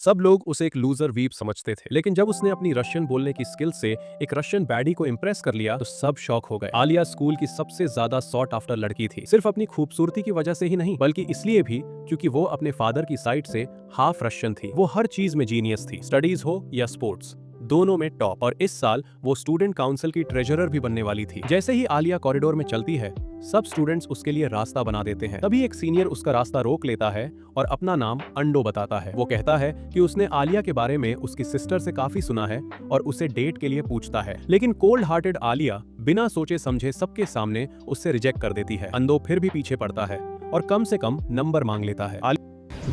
सब लोग उसे एक लूजर वीप समझते थे, लेकिन जब उसने अपनी रशियन बोलने की स्किल से एक रशियन बैडी को इम्प्रेस कर लिया तो सब शॉक हो गए। आलिया स्कूल की सबसे ज्यादा सॉट आफ्टर लड़की थी, सिर्फ अपनी खूबसूरती की वजह से ही नहीं बल्कि इसलिए भी क्योंकि वो अपने फादर की साइड से हाफ रशियन थी। वो हर चीज में जीनियस थी, स्टडीज हो या स्पोर्ट्स, दोनों में टॉप। और इस साल वो स्टूडेंट काउंसिल की ट्रेजरर भी बनने वाली थी। जैसे ही आलिया कॉरिडोर में चलती है सब स्टूडेंट्स उसके लिए रास्ता बना देते हैं। तभी एक सीनियर उसका रास्ता रोक लेता है और अपना नाम अंडो बताता है। वो कहता है कि उसने आलिया के बारे में उसकी सिस्टर से काफी सुना है और उसे डेट के लिए पूछता है, लेकिन कोल्ड हार्टेड आलिया बिना सोचे समझे सबके सामने उससे रिजेक्ट कर देती है। अंडो फिर भी पीछे पड़ता है और कम से कम नंबर मांग लेता है।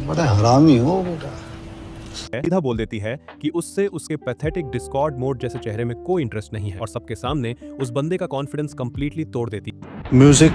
बड़ा हरामी हो बेटा। सीधा बोल देती है कि उससे उसके पैथेटिक डिस्कॉर्ड मोड जैसे चेहरे में कोई इंटरेस्ट नहीं है और सबके सामने उस बंदे का कॉन्फिडेंस कंप्लीटली तोड़ देती म्यूजिक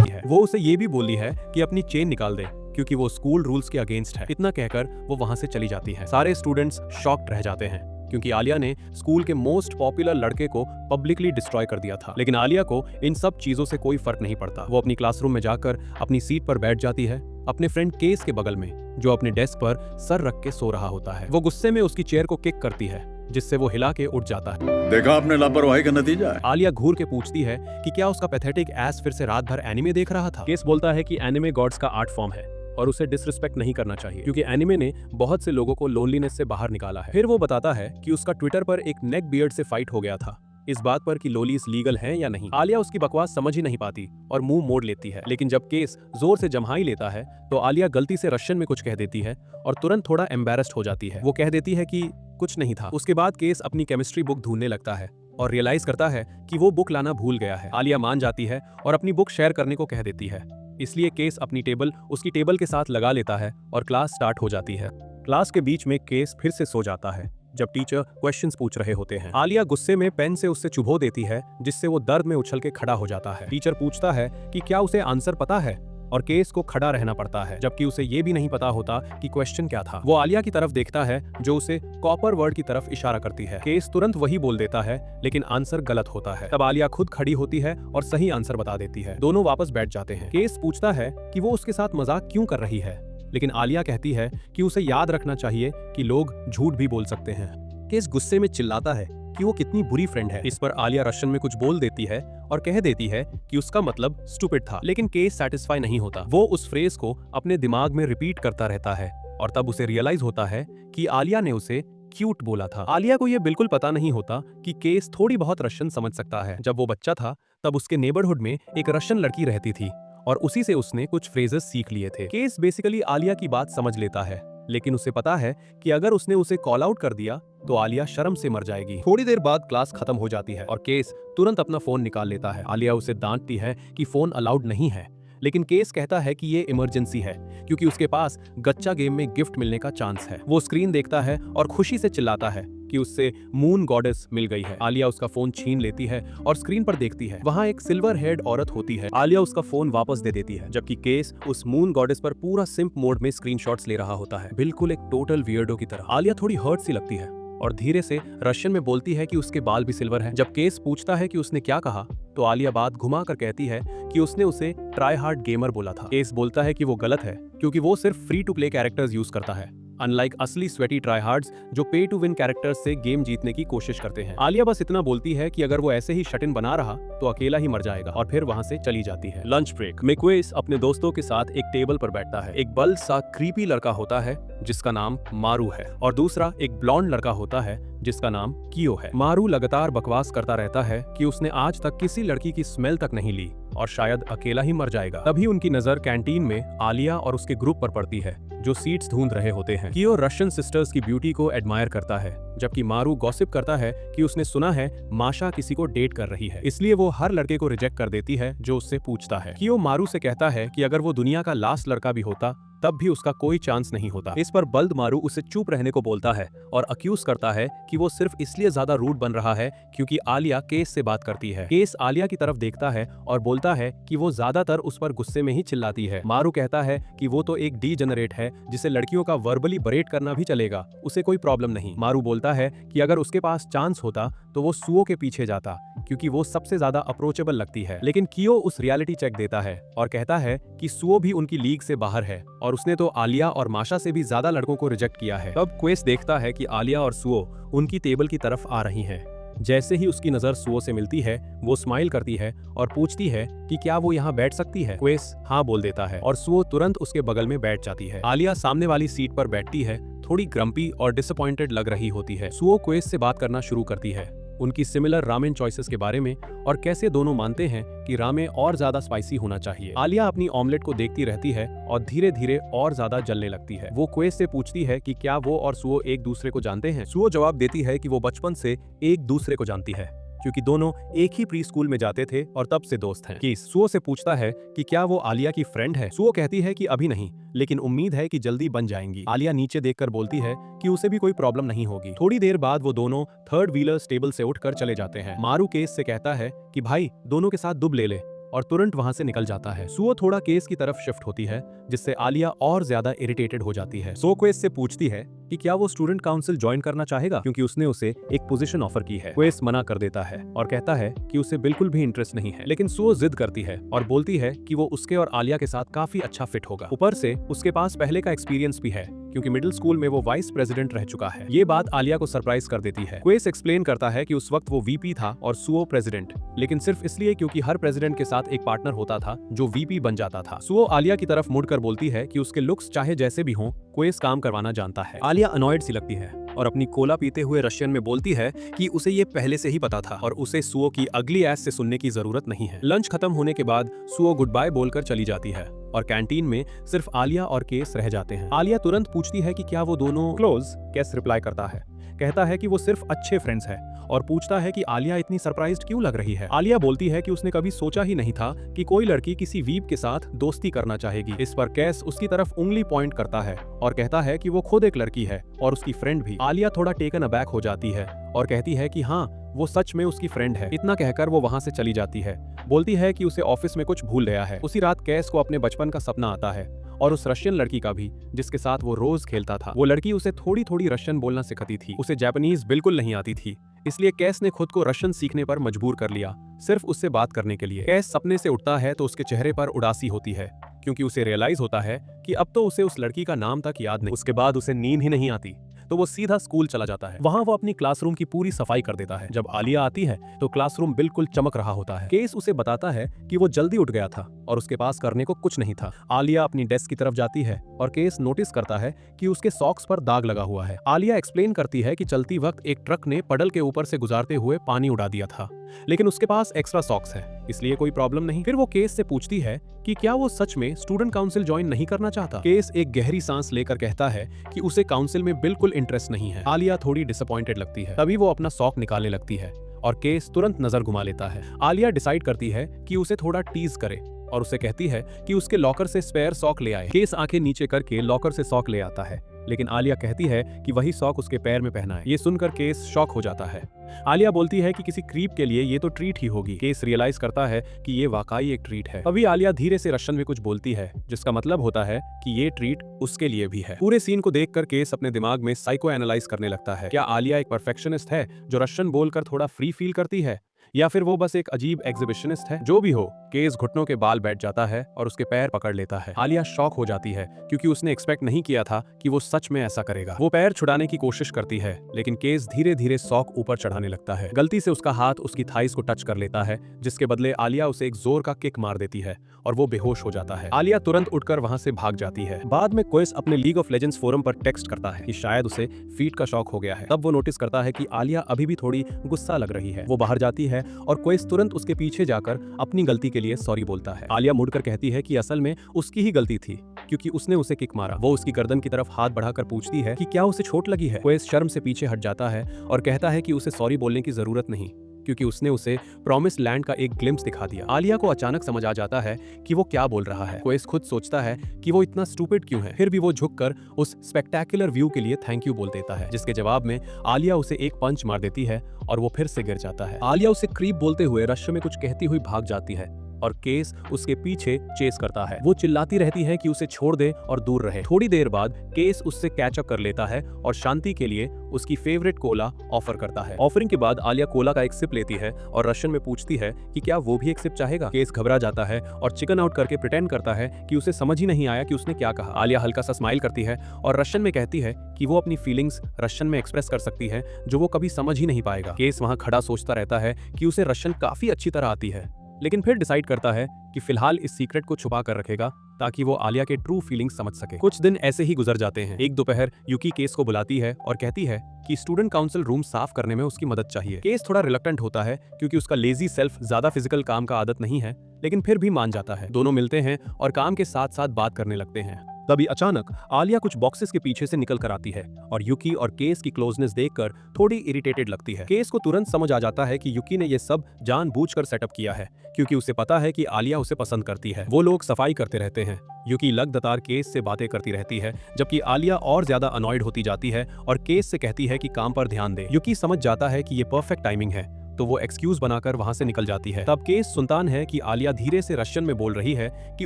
है। वो उसे ये भी बोली है कि अपनी चेन निकाल दे क्योंकि वो स्कूल रूल्स के अगेंस्ट है। इतना कहकर वो वहां से चली जाती है। सारे स्टूडेंट्स शॉक्ड रह जाते हैं क्योंकि आलिया ने स्कूल के मोस्ट पॉपुलर लड़के को पब्लिकली डिस्ट्रॉय कर दिया था। लेकिन आलिया को इन सब चीजों से कोई फर्क नहीं पड़ता। वो अपनी क्लासरूम में जाकर अपनी सीट पर बैठ जाती है, अपने फ्रेंड केस के बगल में जो अपने डेस्क पर सर रख के सो रहा होता है। वो गुस्से में उसकी चेयर को किक करती है जिससे वो हिला के उठ जाता है। देखा आपने लापरवाही का नतीजा है। आलिया घूर के पूछती है कि क्या उसका पैथेटिक एस फिर से रात भर एनिमे देख रहा था। केस बोलता है कि एनिमे गॉड्स का आर्ट फॉर्म है और उसे डिसरिस्पेक्ट नहीं करना चाहिए क्योंकि एनिमे ने बहुत से लोगों को लोनलीनेस से बाहर निकाला है। फिर वो बताता है कि उसका ट्विटर पर एक नेक बियर्ड से फाइट हो गया था इस बात पर कि लोलीज लीगल हैं या नहीं। आलिया उसकी बकवास समझ ही नहीं पाती और मुंह मोड़ लेती है। लेकिन जब केस जोर से जम्हाई लेता है तो आलिया गलती से रशियन में कुछ कह देती है और तुरंत थोड़ा एम्बेरस्ड हो जाती है। वो कह देती है कि कुछ नहीं था। उसके बाद केस अपनी केमिस्ट्री बुक ढूंढने लगता है और रियलाइज करता है कि वो बुक लाना भूल गया है। आलिया मान जाती है और अपनी बुक शेयर करने को कह देती है। इसलिए केस अपनी टेबल उसकी टेबल के साथ लगा लेता है और क्लास स्टार्ट हो जाती है। क्लास के बीच में केस फिर से सो जाता है जब टीचर क्वेश्चंस पूछ रहे होते हैं। आलिया गुस्से में पेन से उससे चुभो देती है जिससे वो दर्द में उछल के खड़ा हो जाता है। टीचर पूछता है कि क्या उसे आंसर पता है और केस को खड़ा रहना पड़ता है जबकि उसे ये भी नहीं पता होता कि क्वेश्चन क्या था। वो आलिया की तरफ देखता है जो उसे कॉपर वर्ड की तरफ इशारा करती है। केस तुरंत वही बोल देता है लेकिन आंसर गलत होता है। तब आलिया खुद खड़ी होती है और सही आंसर बता देती है। दोनों वापस बैठ जाते हैं। केस पूछता है कि वो उसके साथ मजाक क्यों कर रही है, लेकिन आलिया कहती है कि उसे याद रखना चाहिए कि लोग झूठ भी बोल सकते हैं। केस गुस्से में चिल्लाता है कि वो कितनी बुरी फ्रेंड है। इस पर आलिया रशियन में कुछ बोल देती है और कह देती है कि उसका मतलब स्टूपिड था। लेकिन केस सेटिस्फाई नहीं होता। वो उस फ्रेज को अपने दिमाग में रिपीट करता रहता है और तब उसे रियलाइज होता है कि आलिया ने उसे क्यूट बोला था। आलिया को यह बिल्कुल पता नहीं होता कि केस थोड़ी बहुत रशियन समझ सकता है। जब वो बच्चा था तब उसके नेबरहुड में एक रशियन लड़की रहती थी और उसी से उसने कुछ फ्रेजेस सीख लिए थे। केस बेसिकली आलिया की बात समझ लेता है, लेकिन उसे पता है कि अगर उसने उसे कॉल आउट कर दिया तो आलिया शर्म से मर जाएगी। थोड़ी देर बाद क्लास खत्म हो जाती है और केस तुरंत अपना फोन निकाल लेता है। आलिया उसे डांटती है कि फोन अलाउड नहीं है, लेकिन केस कहता है कि ये इमरजेंसी है क्योंकि उसके पास गच्चा गेम में गिफ्ट मिलने का चांस है। वो स्क्रीन देखता है और खुशी से चिल्लाता है कि उससे मून गॉडेस मिल गई है। आलिया उसका फोन छीन लेती है और स्क्रीन पर देखती है वहां एक सिल्वर हेड औरत होती है। आलिया उसका फोन वापस दे देती है जबकि केस उस मून गॉडेस पर पूरा सिंप मोड में स्क्रीनशॉट्स ले रहा होता है, बिल्कुल एक टोटल वियर्डो की तरह। आलिया थोड़ी हर्ट सी लगती है और धीरे से रशियन में बोलती है कि उसके बाल भी सिल्वर हैं। जब केस पूछता है कि उसने क्या कहा तो आलिया बात घुमा कर कहती है कि उसने उसे ट्राई हार्ड गेमर बोला था। केस बोलता है कि वो गलत है क्योंकि वो सिर्फ free to play characters use करता है, अनलाइक असली स्वेटी ट्राईहार्ड्स जो पे टू विन कैरेक्टर्स से गेम जीतने की कोशिश करते हैं। आलिया बस इतना बोलती है कि अगर वो ऐसे ही शट इन बना रहा तो अकेला ही मर जाएगा और फिर वहां से चली जाती है। लंच ब्रेक में क्वेस अपने दोस्तों के साथ एक टेबल पर बैठता है। एक बल्ड सा क्रीपी लड़का होता है जिसका नाम मारू है और दूसरा एक ब्लॉन्ड लड़का होता है जिसका नाम कियो है। मारू लगातार बकवास करता रहता है कि उसने आज तक किसी लड़की की स्मेल तक नहीं ली और शायद अकेला ही मर जाएगा। तभी उनकी नजर कैंटीन में आलिया और उसके ग्रुप पर पड़ती है जो सीट्स ढूंढ रहे होते हैं। कियो रशियन सिस्टर्स की ब्यूटी को एडमायर करता है जबकि मारू गॉसिप करता है कि उसने सुना है माशा किसी को डेट कर रही है, इसलिए वो हर लड़के को रिजेक्ट कर देती है जो उससे पूछता है। कियो मारू से कहता है कि अगर वो दुनिया का लास्ट लड़का भी होता तब भी उसका कोई चांस नहीं होता। इस पर बल्द मारू उसे चुप रहने को बोलता है और अक्यूज करता है कि वो सिर्फ इसलिए ज्यादा रूड बन रहा है क्योंकि आलिया केस से बात करती है। केस आलिया की तरफ देखता है और बोलता है कि वो ज्यादातर उस पर गुस्से में ही चिल्लाती है। मारू कहता है कि वो तो एक डीजेनरेट है जिसे लड़कियों का वर्बली बरेट करना भी चलेगा, उसे कोई प्रॉब्लम नहीं। मारू बोलता है कि अगर उसके पास चांस होता तो वो सुओ के पीछे जाता क्योंकि वो सबसे ज्यादा अप्रोचेबल लगती है। लेकिन कियो उस रियलिटी चेक देता है और कहता है कि सुओ भी उनकी लीग से बाहर है और उसने तो आलिया और माशा से भी ज्यादा लड़कों को रिजेक्ट किया है। तब क्वेस देखता है कि आलिया और सुओ उनकी टेबल की तरफ आ रही हैं। जैसे ही उसकी नजर सुओ से मिलती है वो स्माइल करती है और पूछती है कि क्या वो यहाँ बैठ सकती है। क्वेस हाँ बोल देता है और सुओ तुरंत उसके बगल में बैठ जाती है। आलिया सामने वाली सीट पर बैठती है, थोड़ी ग्रम्पी और डिसअपॉइंटेड लग रही होती है। सुओ क्वेस से बात करना शुरू करती है उनकी सिमिलर रामेन चॉइसेस के बारे में और कैसे दोनों मानते हैं कि रामेन और ज्यादा स्पाइसी होना चाहिए। आलिया अपनी ऑमलेट को देखती रहती है और धीरे धीरे और ज्यादा जलने लगती है। वो क्वेस से पूछती है कि क्या वो और सुओ एक दूसरे को जानते हैं। सुओ जवाब देती है कि वो बचपन से एक दूसरे को जानती है क्योंकि दोनों एक ही प्री स्कूल में जाते थे और तब से दोस्त हैं। केस सुओ से पूछता है कि क्या वो आलिया की फ्रेंड है। सुओ कहती है कि अभी नहीं, लेकिन उम्मीद है कि जल्दी बन जाएंगी। आलिया नीचे देखकर बोलती है कि उसे भी कोई प्रॉब्लम नहीं होगी। थोड़ी देर बाद वो दोनों थर्ड व्हीलर टेबल से उठकर चले जाते हैं। मारू केस से कहता है कि भाई दोनों के साथ दुब ले ले और तुरंत वहां से निकल जाता है। सुओ थोड़ा केस की तरफ शिफ्ट होती है जिससे आलिया और ज्यादा इरिटेटेड हो जाती है। सो क्वेस से पूछती है कि क्या वो स्टूडेंट काउंसिल ज्वाइन करना चाहेगा क्योंकि उसने उसे एक पोजीशन ऑफर की है। क्वेस मना कर देता है और कहता है कि उसे बिल्कुल भी इंटरेस्ट नहीं है। लेकिन सुओ जिद करती है और बोलती है कि वो उसके और आलिया के साथ काफी अच्छा फिट होगा। ऊपर से उसके पास पहले का एक्सपीरियंस भी है क्योंकि मिडिल स्कूल में वो वाइस प्रेसिडेंट रह चुका है। ये बात आलिया को सरप्राइज कर देती है। क्वेस एक्सप्लेन करता है कि उस वक्त वो वीपी था और सुओ प्रेसिडेंट, लेकिन सिर्फ इसलिए क्योंकि हर प्रेसिडेंट के साथ एक पार्टनर होता था जो वीपी बन जाता था। सुओ आलिया की तरफ मुड़कर बोलती है कि उसके लुक्स चाहे जैसे भी हों, क्वेस काम करवाना जानता है। आलिया अनॉयड सी लगती है और अपनी कोला पीते हुए रशियन में बोलती है कि उसे ये पहले से ही पता था और उसे सुओ की अगली एस से सुनने की जरूरत नहीं है। लंच खत्म होने के बाद सुओ गुड बाय बोलकर चली जाती है और कैंटीन में सिर्फ आलिया और केस रह जाते हैं। आलिया तुरंत पूछती है कि क्या वो दोनों क्लोज। केस रिप्लाई करता है, कहता है कि वो सिर्फ अच्छे फ्रेंड्स हैं और पूछता है कि आलिया इतनी सरप्राइज्ड क्यों लग रही है। आलिया बोलती है कि उसने कभी सोचा ही नहीं था कि कोई लड़की किसी वीप के साथ दोस्ती करना चाहेगी। इस पर केस उसकी तरफ उंगली पॉइंट करता है और कहता है कि वो खुद एक लड़की है और उसकी फ्रेंड भी। आलिया थोड़ा टेकन अबैक हो जाती है और कहती है कि हाँ वो सच में उसकी फ्रेंड है। इतना कहकर वो वहां से चली जाती है। बोलती है कि उसे ऑफिस में कुछ भूल गया है। उसी रात केस को अपने बचपन का सपना आता है और उस रशियन लड़की का भी जिसके साथ वो रोज खेलता था। वो लड़की उसे थोड़ी थोड़ी रशियन बोलना सिखाती थी। उसे जापानीज बिल्कुल नहीं आती थी, इसलिए केस ने खुद को रशियन सीखने पर मजबूर कर लिया सिर्फ उससे बात करने के लिए। केस सपने से उठता है तो उसके चेहरे पर उदासी होती है क्योंकि उसे रियलाइज होता है कि अब तो उसे उस लड़की का नाम तक याद नहीं। उसके बाद उसे नींद ही नहीं आती तो वो सीधा स्कूल चला जाता है। वहां वो अपनी क्लासरूम की पूरी सफाई कर देता है। जब आलिया आती है तो क्लासरूम बिल्कुल चमक रहा होता है। केस उसे बताता है कि वो जल्दी उठ गया था और उसके पास करने को कुछ नहीं था। आलिया अपनी डेस्क की तरफ जाती है और केस नोटिस करता है कि उसके सॉक्स पर दाग लगा हुआ है। आलिया एक्सप्लेन करती है कि चलती वक्त एक ट्रक ने पडल के ऊपर से गुजारते हुए पानी उड़ा दिया था, लेकिन उसके पास एक्स्ट्रा सॉक्स है इसलिए कोई प्रॉब्लम नहीं। फिर वो केस से पूछती है कि क्या वो सच में स्टूडेंट काउंसिल ज्वाइन नहीं करना चाहता। केस एक गहरी सांस लेकर कहता है कि उसे काउंसिल में बिल्कुल इंटरेस्ट नहीं है। आलिया थोड़ी डिसअपॉइंटेड लगती है। तभी वो अपना सॉक निकालने लगती है और केस तुरंत नजर घुमा लेता है। आलिया डिसाइड करती है कि उसे थोड़ा टीज करे और उसे कहती है कि उसके लॉकर से स्पेयर सॉक ले आए। केस आंखें नीचे करके लॉकर से सॉक ले आता है, लेकिन आलिया कहती है कि वही सॉक उसके पैर में पहना है। ये सुनकर केस शॉक हो जाता है। आलिया बोलती है कि किसी क्रीप के लिए ये तो ट्रीट ही होगी। केस रियलाइज करता है कि ये वाकई एक ट्रीट है। अभी आलिया धीरे से रशियन में कुछ बोलती है जिसका मतलब होता है कि ये ट्रीट उसके लिए भी है। पूरे सीन को देखकर केस अपने दिमाग में साइको एनालाइज करने लगता है। क्या आलिया एक परफेक्शनिस्ट है जो रशियन बोलकर थोड़ा फ्री फील करती है, या फिर वो बस एक अजीब एग्जिबिशनिस्ट है। जो भी हो, केस घुटनों के बाल बैठ जाता है और उसके पैर पकड़ लेता है। आलिया शॉक हो जाती है क्योंकि उसने एक्सपेक्ट नहीं किया था कि वो सच में ऐसा करेगा। वो पैर छुड़ाने की कोशिश करती है लेकिन केस धीरे धीरे सॉक ऊपर चढ़ाने लगता है। गलती से उसका हाथ उसकी थाइस को टच कर लेता है जिसके बदले आलिया उसे एक जोर का किक मार देती है और वो बेहोश हो जाता है। आलिया तुरंत उठकर वहां से भाग जाती है। बाद में क्वेस अपने लीग ऑफ लेजेंड्स फोरम पर टेक्स्ट करता है कि शायद उसे फीट का शौक हो गया है। तब वो नोटिस करता है कि आलिया अभी भी थोड़ी गुस्सा लग रही है। वो बाहर जाती है और क्वेस तुरंत उसके पीछे जाकर अपनी गलती के लिए सॉरी बोलता है। आलिया मुड़कर कहती है कि असल में उसकी ही गलती थी क्योंकि उसने उसे किक मारा। वो उसकी गर्दन की तरफ हाथ बढ़ाकर पूछती है कि क्या उसे चोट लगी है। क्वेस शर्म से पीछे हट जाता है और कहता है कि उसे सॉरी बोलने की जरूरत नहीं क्योंकि उसने उसे प्रॉमिस लैंड का एक ग्लिम्स दिखा दिया। आलिया को अचानक समझ आ जाता है कि वो क्या बोल रहा है। क्वेस खुद सोचता है कि वो इतना स्टूपिड क्यों है, फिर भी वो झुककर उस स्पेक्टेकुलर व्यू के लिए थैंक यू बोल देता है, जिसके जवाब में आलिया उसे एक पंच मार देती है और वो फिर से गिर जाता है। आलिया उसे क्रीप बोलते हुए रश में कुछ कहती हुई भाग जाती है और केस उसके पीछे चेस करता है। वो चिल्लाती रहती है कि उसे छोड़ दे और दूर रहे। थोड़ी देर बाद केस उससे कैचअप कर लेता है और शांति के लिए उसकी फेवरेट कोला ऑफर करता है। ऑफरिंग के बाद आलिया कोला का एक सिप लेती है और रशियन में पूछती है कि क्या वो भी एक सिप चाहेगा। केस घबरा जाता है और चिकन आउट करके प्रिटेंड करता है कि उसे समझ ही नहीं आया कि उसने क्या कहा। आलिया हल्का सा स्माइल करती है और रशियन में कहती है कि वो अपनी फीलिंग्स रशियन में एक्सप्रेस कर सकती है जो वो कभी समझ ही नहीं पाएगा। केस वहां खड़ा सोचता रहता है कि उसे रशियन काफी अच्छी तरह आती है, लेकिन फिर डिसाइड करता है कि फिलहाल इस सीक्रेट को छुपा कर रखेगा ताकि वो आलिया के ट्रू फीलिंग्स समझ सके। कुछ दिन ऐसे ही गुजर जाते हैं। एक दोपहर यूकी केस को बुलाती है और कहती है कि स्टूडेंट काउंसिल रूम साफ करने में उसकी मदद चाहिए। केस थोड़ा रिलक्टेंट होता है क्योंकि उसका लेजी सेल्फ ज्यादा फिजिकल काम का आदत नहीं है, लेकिन फिर भी मान जाता है। दोनों मिलते हैं और काम के साथ साथ बात करने लगते हैं। तभी अचानक आलिया कुछ बॉक्सेस के पीछे से निकल कर आती है और यूकी और केस की क्लोजनेस देखकर थोड़ी इरिटेटेड लगती है। केस को तुरंत समझ आ जाता है कि यूकी ने ये सब जानबूझकर सेटअप किया है क्योंकि उसे पता है कि आलिया उसे पसंद करती है। वो लोग सफाई करते रहते हैं। यूकी लगातार केस से बातें करती रहती है जबकि आलिया और ज्यादा अनॉयड होती जाती है और केस से कहती है कि काम पर ध्यान दे। यूकी समझ जाता है कि ये परफेक्ट टाइमिंग है तो वो एक्सक्यूज बनाकर वहां से निकल जाती है। तब केस सुनतान है कि आलिया धीरे से रशियन में बोल रही है कि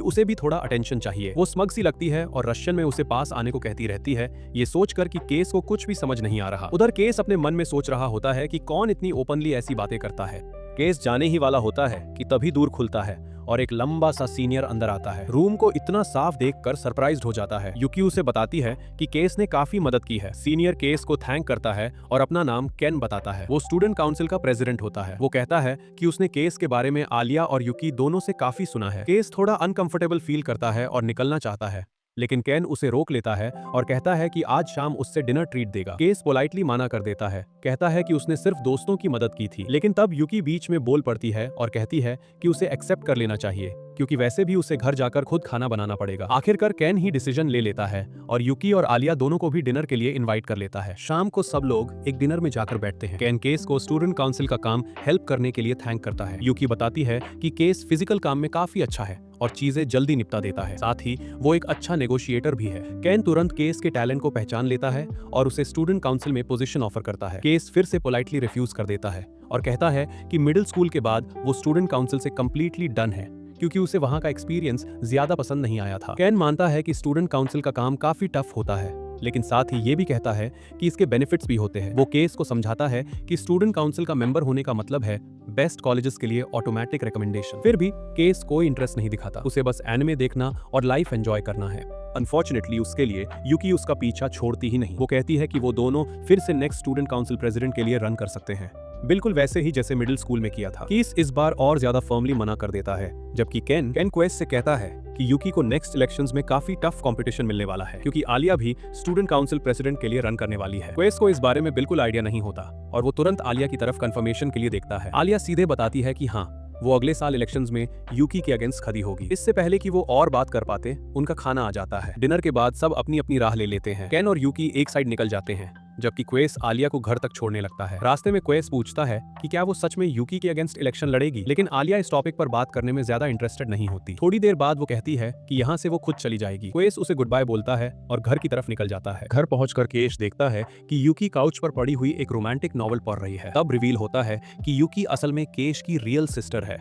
उसे भी थोड़ा अटेंशन चाहिए। वो स्मग सी लगती है और रशियन में उसे पास आने को कहती रहती है, ये सोचकर कि केस को कुछ भी समझ नहीं आ रहा। उधर केस अपने मन में सोच रहा होता है कि कौन इतनी ओपनली ऐसी बातें करता है। केस जाने ही वाला होता है कि तभी दूर खुलता है और एक लंबा सा सीनियर अंदर आता है। रूम को इतना साफ देखकर सरप्राइज्ड हो जाता है। यूकी उसे बताती है कि केस ने काफी मदद की है। सीनियर केस को थैंक करता है और अपना नाम केन बताता है। वो स्टूडेंट काउंसिल का प्रेसिडेंट होता है। वो कहता है कि उसने केस के बारे में आलिया और यूकी दोनों से काफी सुना है। केस थोड़ा अनकंफर्टेबल फील करता है और निकलना चाहता है, लेकिन केन उसे रोक लेता है और कहता है कि आज शाम उससे डिनर ट्रीट देगा। केस पोलाइटली माना कर देता है, कहता है कि उसने सिर्फ दोस्तों की मदद की थी। लेकिन तब यूकी बीच में बोल पड़ती है और कहती है कि उसे एक्सेप्ट कर लेना चाहिए क्योंकि वैसे भी उसे घर जाकर खुद खाना बनाना पड़ेगा। आखिरकार केन ही डिसीजन ले लेता है और यूकी और आलिया दोनों को भी डिनर के लिए इनवाइट कर लेता है। शाम को सब लोग एक डिनर में जाकर बैठते हैं। केन केस को स्टूडेंट काउंसिल का काम हेल्प करने के लिए थैंक करता है। यूकी बताती है कि केस फिजिकल काम में काफी अच्छा है और चीजें जल्दी निपटा देता है, साथ ही वो एक अच्छा नेगोशिएटर भी है। केन तुरंत केस के टैलेंट को पहचान लेता है और उसे स्टूडेंट काउंसिल में पोजीशन ऑफर करता है। केस फिर से पोलाइटली रिफ्यूज कर देता है और कहता है कि मिडिल स्कूल के बाद वो स्टूडेंट काउंसिल से कंप्लीटली डन है क्योंकि उसे वहां का एक्सपीरियंस ज्यादा पसंद नहीं आया था। केन मानता है कि स्टूडेंट काउंसिल का काम काफी टफ होता है, लेकिन साथ ही ये भी कहता है कि इसके बेनिफिट्स भी होते हैं। वो केस को समझाता है कि स्टूडेंट काउंसिल का मेंबर होने का मतलब है बेस्ट कॉलेजेस के लिए ऑटोमेटिक रिकमेंडेशन। फिर भी केस कोई इंटरेस्ट नहीं दिखाता, उसे बस एनिमे देखना और लाइफ एंजॉय करना है। अनफॉर्चुनेटली उसके लिए यूकी उसका पीछा छोड़ती ही नहीं। वो कहती है कि वो दोनों फिर से नेक्स्ट स्टूडेंट काउंसिल प्रेसिडेंट के लिए रन कर सकते हैं, बिल्कुल वैसे ही जैसे मिडिल स्कूल में किया था। केस इस बार और ज्यादा फर्मली मना कर देता है, जबकि केन क्वेस से कहता है कि यूकी को नेक्स्ट इलेक्शंस में काफी टफ कंपटीशन मिलने वाला है क्योंकि आलिया भी स्टूडेंट काउंसिल प्रेसिडेंट के लिए रन करने वाली है। क्वेस को इस बारे में बिल्कुल आइडिया नहीं होता और वो तुरंत आलिया की तरफ कंफर्मेशन के लिए देखता है। आलिया सीधे बताती है कि हाँ, वो अगले साल इलेक्शंस में यूकी के अगेंस्ट खड़ी होगी। इससे पहले कि वो और बात कर पाते, उनका खाना आ जाता है। डिनर के बाद सब अपनी अपनी राह ले लेते हैं। केन और यूकी एक साइड निकल जाते हैं जबकि क्वेस आलिया को घर तक छोड़ने लगता है। रास्ते में क्वेस पूछता है कि क्या वो सच में यूकी के अगेंस्ट इलेक्शन लड़ेगी, लेकिन आलिया इस टॉपिक पर बात करने में ज्यादा इंटरेस्टेड नहीं होती। थोड़ी देर बाद वो कहती है कि यहाँ से वो खुद चली जाएगी। क्वेस उसे गुड बाय बोलता है और घर की तरफ निकल जाता है। घर पहुंचकर केश देखता है कि यूकी काउच पर पड़ी हुई एक रोमांटिक नॉवल पढ़ रही है। तब रिवील होता है कि यूकी असल में केश की रियल सिस्टर है।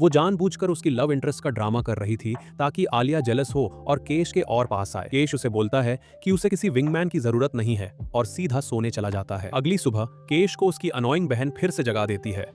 वो जानबूझकर उसकी लव इंटरेस्ट का ड्रामा कर रही थी ताकि आलिया जेलस हो और केश के और पास आए। केश उसे बोलता है कि उसे किसी विंगमैन की जरूरत नहीं है और सीधा सोने चला जाता है। अगली सुबह केश को उसकी अनोइंग बहन फिर से जगा देती है।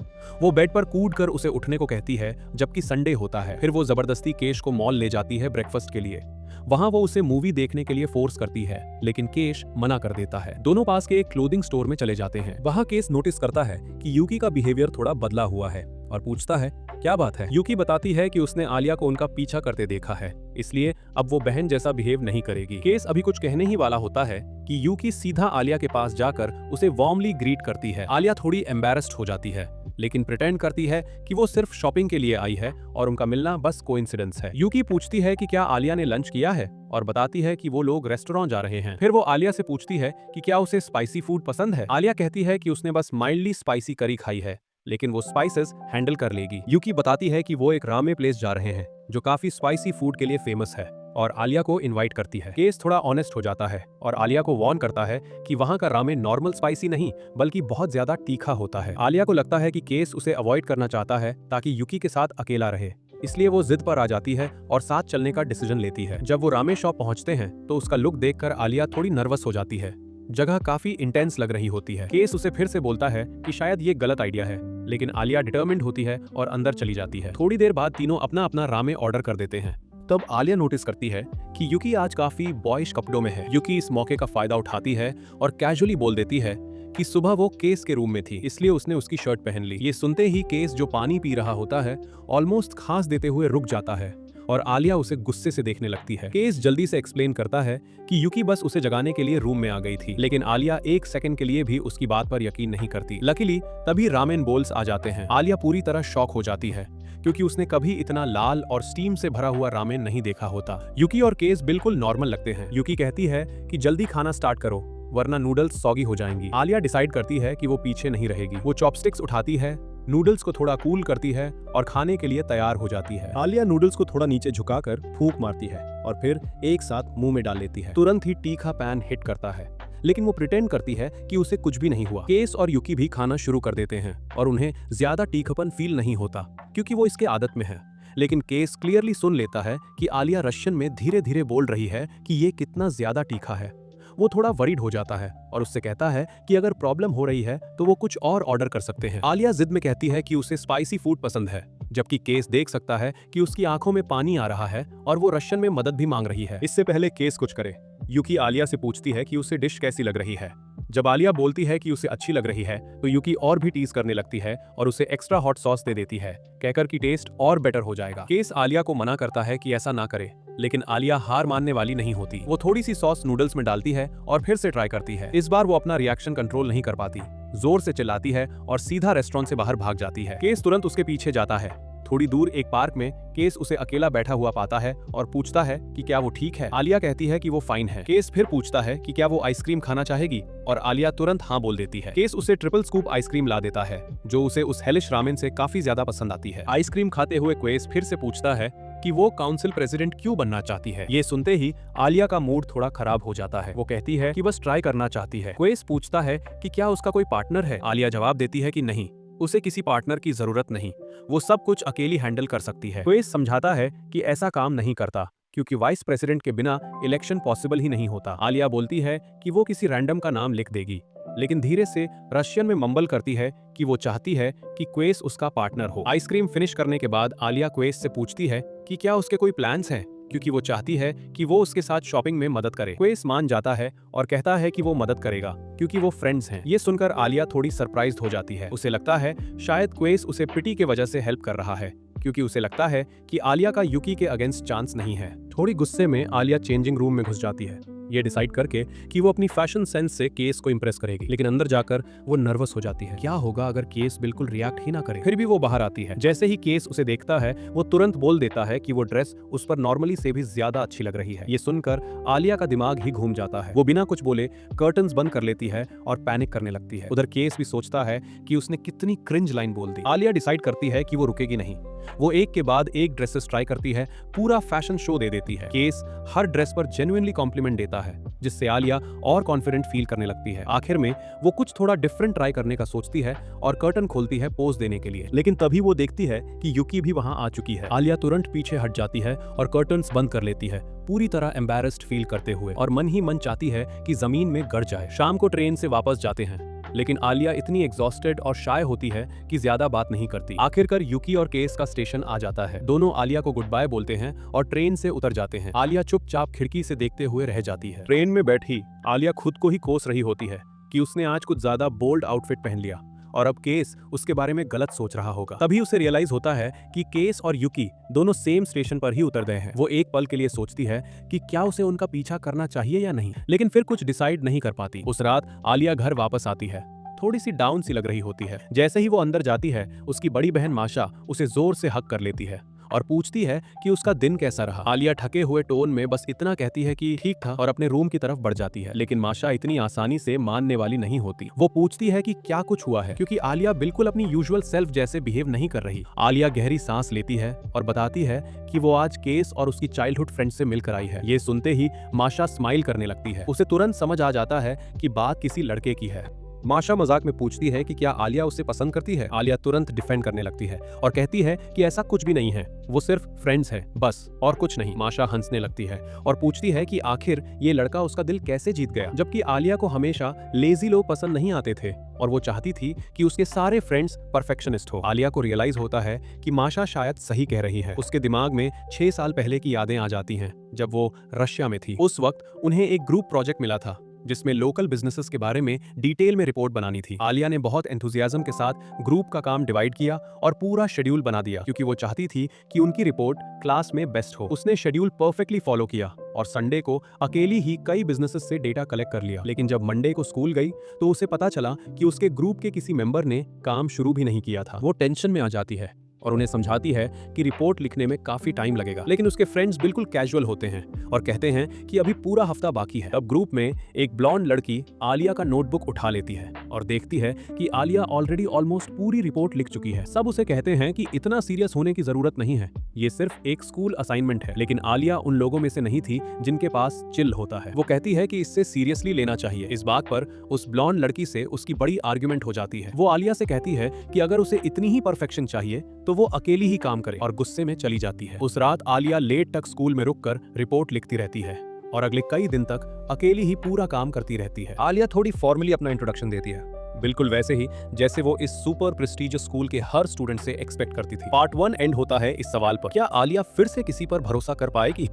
वो बेड पर कूदकर उसे उठने को कहती है जबकि संडे होता है। फिर वो जबरदस्ती केश को मॉल ले जाती है ब्रेकफास्ट के लिए। वहां वो उसे मूवी देखने के लिए फोर्स करती है, लेकिन केश मना कर देता है। दोनों पास के एक क्लोथिंग स्टोर में चले जाते हैं। वहां केश नोटिस करता है कि यूकी का बिहेवियर थोड़ा बदला हुआ है और पूछता है क्या बात है। यूकी बताती है कि उसने आलिया को उनका पीछा करते देखा है, इसलिए अब वो बहन जैसा बिहेव नहीं करेगी। केस अभी कुछ कहने ही वाला होता है कि यूकी सीधा आलिया के पास जाकर उसे वार्मली ग्रीट करती है। आलिया थोड़ी एम्बैरेस्ड हो जाती है, लेकिन प्रिटेंड करती है कि वो सिर्फ शॉपिंग के लिए आई है और उनका मिलना बस कोइंसिडेंस है। यूकी पूछती है कि क्या आलिया ने लंच किया है और बताती है कि वो लोग रेस्टोरेंट जा रहे हैं। फिर वो आलिया से पूछती है कि क्या उसे स्पाइसी फूड पसंद है। आलिया कहती है कि उसने बस माइल्डली स्पाइसी करी खाई है, लेकिन वो स्पाइसेस हैंडल कर लेगी। यूकी बताती है कि वो एक रामे प्लेस जा रहे हैं जो काफी स्पाइसी फूड के लिए फेमस है और आलिया को इनवाइट करती है। केस थोड़ा ऑनेस्ट हो जाता है और आलिया को वार्न करता है कि वहां का रामेन नॉर्मल स्पाइसी नहीं बल्कि बहुत ज्यादा तीखा होता है। आलिया को लगता है कि केस उसे अवॉइड करना चाहता है ताकि यूकी के साथ अकेला रहे, इसलिए वो जिद पर आ जाती है और साथ चलने का डिसीजन लेती है। जब वो रामेन शॉप पहुंचते हैं तो उसका लुक देखकर आलिया थोड़ी नर्वस हो जाती है। जगह काफी इंटेंस लग रही होती है। केस उसे फिर से बोलता है कि शायद ये गलत आइडिया है, लेकिन आलिया डिटर्मिन्ड होती है और अंदर चली जाती है। थोड़ी देर बाद तीनों अपना अपना रामेन ऑर्डर कर देते हैं। तब आलिया नोटिस करती है कि युकी आज काफी बॉयज कपड़ों में है। युकी इस मौके का फायदा उठाती है और कैजुअली बोल देती है कि सुबह वो केस के रूम में थी, इसलिए उसने उसकी शर्ट पहन ली। ये सुनते ही केस जो पानी पी रहा होता है ऑलमोस्ट खांस देते हुए रुक जाता है और आलिया उसे गुस्से से देखने लगती है। केस जल्दी से एक्सप्लेन करता है कि युकी बस उसे जगाने के लिए रूम में आ गई थी, लेकिन आलिया एक सेकंड के लिए भी उसकी बात पर यकीन नहीं करती। लकीली तभी रामेन बोल्स आ जाते हैं। आलिया पूरी तरह शॉक हो जाती है क्योंकि उसने कभी इतना लाल और स्टीम से भरा हुआ रामेन नहीं देखा होता। युकी और केस बिल्कुल नॉर्मल लगते हैं। युकी कहती है कि जल्दी खाना स्टार्ट करो वरना नूडल्स सॉगी हो जाएंगी। आलिया डिसाइड करती है कि वो पीछे नहीं रहेगी। वो चॉपस्टिक्स उठाती है, नूडल्स को थोड़ा कूल करती है और खाने के लिए तैयार हो जाती है। आलिया नूडल्स को थोड़ा नीचे झुकाकर फूंक मारती है और फिर एक साथ मुंह में डाल लेती है। तुरंत ही तीखा पैन हिट करता है, लेकिन वो प्रिटेंड करती है कि उसे कुछ भी नहीं हुआ। केस और युकी भी खाना शुरू कर देते हैं और उन्हें ज्यादा तीखापन फील नहीं होता क्योंकि वो इसके आदत में है। लेकिन केस क्लियरली सुन लेता है कि आलिया रशियन में धीरे धीरे बोल रही है कि ये कितना ज्यादा तीखा है। वो थोड़ा वरीड हो जाता है और उससे कहता है कि अगर प्रॉब्लम हो रही है तो वो कुछ और ऑर्डर कर सकते हैं। आलिया जिद में कहती है कि उसे स्पाइसी फूड पसंद है, जबकि केस देख सकता है कि उसकी आंखों में पानी आ रहा है और वो रशियन में मदद भी मांग रही है। इससे पहले केस कुछ करे, युकी आलिया से पूछती है कि उसे डिश कैसी लग रही है। जब आलिया बोलती है कि उसे अच्छी लग रही है तो युकी और भी टीज करने लगती है और उसे एक्स्ट्रा हॉट सॉस दे देती है, कहकर कि टेस्ट और बेटर हो जाएगा। केस आलिया को मना करता है कि ऐसा ना करे, लेकिन आलिया हार मानने वाली नहीं होती। वो थोड़ी सी सॉस नूडल्स में डालती है और फिर से ट्राई करती है। इस बार वो अपना रिएक्शन कंट्रोल नहीं कर पाती, जोर से चिल्लाती है और सीधा रेस्टोरेंट से बाहर भाग जाती है। केस तुरंत उसके पीछे जाता है। थोड़ी दूर एक पार्क में केस उसे अकेला बैठा हुआ पाता है और पूछता है कि क्या वो ठीक है। आलिया कहती है कि वो फाइन है। केस फिर पूछता है कि क्या वो आइसक्रीम खाना चाहेगी और आलिया तुरंत हाँ बोल देती है। केस उसे ट्रिपल स्कूप आइसक्रीम ला देता है जो उसे उस हेलिश रामेन से काफी ज्यादा पसंद आती है। आइसक्रीम खाते हुए केस फिर से पूछता है कि वो काउंसिल प्रेसिडेंट क्यों बनना चाहती है। ये सुनते ही आलिया का मूड थोड़ा खराब हो जाता है। वो कहती है कि बस ट्राई करना चाहती है। केस पूछता है कि क्या उसका कोई पार्टनर है। आलिया जवाब देती है कि नहीं, उसे किसी पार्टनर की जरूरत नहीं, वो सब कुछ अकेली हैंडल कर सकती है। क्वेस समझाता है कि ऐसा काम नहीं करता क्योंकि वाइस प्रेसिडेंट के बिना इलेक्शन पॉसिबल ही नहीं होता। आलिया बोलती है कि वो किसी रैंडम का नाम लिख देगी, लेकिन धीरे से रशियन में मम्बल करती है कि वो चाहती है कि क्वेस उसका पार्टनर हो। आइसक्रीम फिनिश करने के बाद आलिया क्वेस से पूछती है कि क्या उसके कोई प्लान्स हैं, क्योंकि वो चाहती है कि वो उसके साथ शॉपिंग में मदद करे। क्वेस मान जाता है और कहता है कि वो मदद करेगा क्योंकि वो फ्रेंड्स हैं। ये सुनकर आलिया थोड़ी सरप्राइज्ड हो जाती है। उसे लगता है शायद क्वेस उसे पिटी के वजह से हेल्प कर रहा है, क्योंकि उसे लगता है कि आलिया का युकी के अगेंस्ट चांस नहीं है। थोड़ी गुस्से में आलिया चेंजिंग रूम में घुस जाती है, ये डिसाइड करके कि वो अपनी फैशन सेंस से केस को इंप्रेस करेगी। लेकिन अंदर जाकर वो नर्वस हो जाती है, क्या होगा अगर केस बिल्कुल रिएक्ट ही ना करे। फिर भी वो बाहर आती है। जैसे ही केस उसे देखता है वो तुरंत बोल देता है कि वो ड्रेस उस पर नॉर्मली से भी ज्यादा अच्छी लग रही है। ये सुनकर आलिया का दिमाग ही घूम जाता है। वो बिना कुछ बोले कर्टन्स बंद कर लेती है और पैनिक करने लगती है। उधर केस भी सोचता है कि उसने कितनी क्रिंज लाइन बोल दी। आलिया डिसाइड करती है कि वो रुकेगी नहीं। वो एक के बाद एक ड्रेसेस ट्राई करती है, पूरा फैशन शो दे देती है। केस हर ड्रेस पर जेन्युइनली कॉम्प्लीमेंट देता है, जिससे आलिया और कॉन्फिडेंट फील करने लगती है। आखिर में वो कुछ थोड़ा डिफरेंट ट्राई करने का सोचती है और कर्टन खोलती है पोज देने के लिए। लेकिन तभी वो देखती है कि युकी भी वहां आ चुकी है। आलिया तुरंत पीछे हट जाती है और कर्टन्स बंद कर लेती है, पूरी तरह एम्बैरेस्ड फील करते हुए, और मन ही मन चाहती है कि जमीन में गिर जाए। शाम को ट्रेन से वापस जाते हैं, लेकिन आलिया इतनी एग्जॉस्टेड और शाय होती है कि ज्यादा बात नहीं करती। आखिरकार युकी और केस का स्टेशन आ जाता है। दोनों आलिया को गुड बाय बोलते हैं और ट्रेन से उतर जाते हैं। आलिया चुपचाप खिड़की से देखते हुए रह जाती है। ट्रेन में बैठी आलिया खुद को ही कोस रही होती है कि उसने आज कुछ ज्यादा बोल्ड आउटफिट पहन लिया और अब केस उसके बारे में गलत सोच रहा होगा। तभी उसे रियलाइज होता है कि केस और युकी दोनों सेम स्टेशन पर ही उतर गए हैं। वो एक पल के लिए सोचती है कि क्या उसे उनका पीछा करना चाहिए या नहीं, लेकिन फिर कुछ डिसाइड नहीं कर पाती। उस रात आलिया घर वापस आती है, थोड़ी सी डाउन सी लग रही होती है। जैसे ही वो अंदर जाती है उसकी बड़ी बहन माशा उसे जोर से हक कर लेती है और पूछती है कि उसका दिन कैसा रहा। आलिया ठके हुए टोन में बस इतना कहती है कि ठीक था और अपने रूम की तरफ बढ़ जाती है। लेकिन माशा इतनी आसानी से मानने वाली नहीं होती। वो पूछती है कि क्या कुछ हुआ है, क्योंकि आलिया बिल्कुल अपनी यूजुअल सेल्फ जैसे बिहेव नहीं कर रही। आलिया गहरी सांस लेती है और बताती है कि वो आज केस और उसकी चाइल्डहुड फ्रेंड से मिलकर आई है। ये सुनते ही माशा स्माइल करने लगती है। उसे तुरंत समझ आ जाता है कि बात किसी लड़के की है। माशा मजाक में पूछती है कि क्या आलिया उसे पसंद करती है। आलिया तुरंत डिफेंड करने लगती है और कहती है कि ऐसा कुछ भी नहीं है, वो सिर्फ फ्रेंड्स है बस, और कुछ नहीं। माशा हंसने लगती है और पूछती है कि आखिर ये लड़का उसका दिल कैसे जीत गया, जबकि आलिया को हमेशा लेजी लोग पसंद नहीं आते थे और वो चाहती थी कि उसके सारे फ्रेंड्स परफेक्शनिस्ट हो। आलिया को रियलाइज होता है कि माशा शायद सही कह रही है। उसके दिमाग में 6 साल पहले की यादें आ जाती हैं जब वो रशिया में थी। उस वक्त उन्हें एक ग्रुप प्रोजेक्ट मिला था जिसमें लोकल बिजनेसेस के बारे में डिटेल में रिपोर्ट बनानी थी। आलिया ने बहुत एंथुजियाज्म के साथ ग्रुप का काम डिवाइड किया और पूरा शेड्यूल बना दिया क्योंकि वो चाहती थी कि उनकी रिपोर्ट क्लास में बेस्ट हो। उसने शेड्यूल परफेक्टली फॉलो किया और संडे को अकेली ही कई बिजनेसेस से डेटा कलेक्ट कर लिया। लेकिन जब मंडे को स्कूल गई तो उसे पता चला कि उसके ग्रुप के किसी मेंबर ने काम शुरू भी नहीं किया था। वो टेंशन में आ जाती है और उन्हें समझाती है कि रिपोर्ट लिखने में काफी टाइम लगेगा। लेकिन उसके फ्रेंड्स बिल्कुल कैजुअल होते हैं और कहते हैं कि अभी पूरा हफ्ता बाकी है। तब ग्रुप में एक ब्लॉन्ड लड़की आलिया का नोटबुक उठा लेती है और देखती है कि आलिया ऑलरेडी ऑलमोस्ट पूरी रिपोर्ट लिख चुकी है। सब उसे कहते हैं कि इतना सीरियस होने की जरूरत नहीं है, ये सिर्फ एक स्कूल असाइनमेंट है। लेकिन आलिया उन लोगों में से नहीं थी जिनके पास चिल होता है। वो कहती है कि इससे सीरियसली लेना चाहिए। इस बात पर उस ब्लॉन्ड लड़की से उसकी बड़ी आर्ग्यूमेंट हो जाती है। वो आलिया से कहती है कि अगर उसे इतनी ही परफेक्शन चाहिए तो वो अकेली ही काम करे और गुस्से में चली जाती है। उस रात आलिया लेट तक स्कूल में रुककर रिपोर्ट लिखती रहती है और अगले कई दिन तक अकेली ही पूरा काम करती रहती है। आलिया थोड़ी फॉर्मली अपना इंट्रोडक्शन देती है, बिल्कुल वैसे ही जैसे वो इस सुपर प्रेस्टिजियस स्कूल के हर स्टूडेंट से एक्सपेक्ट करती थी। पार्ट 1 एंड होता है इस सवाल पर, क्या आलिया फिर से किसी पर भरोसा कर पाएगी?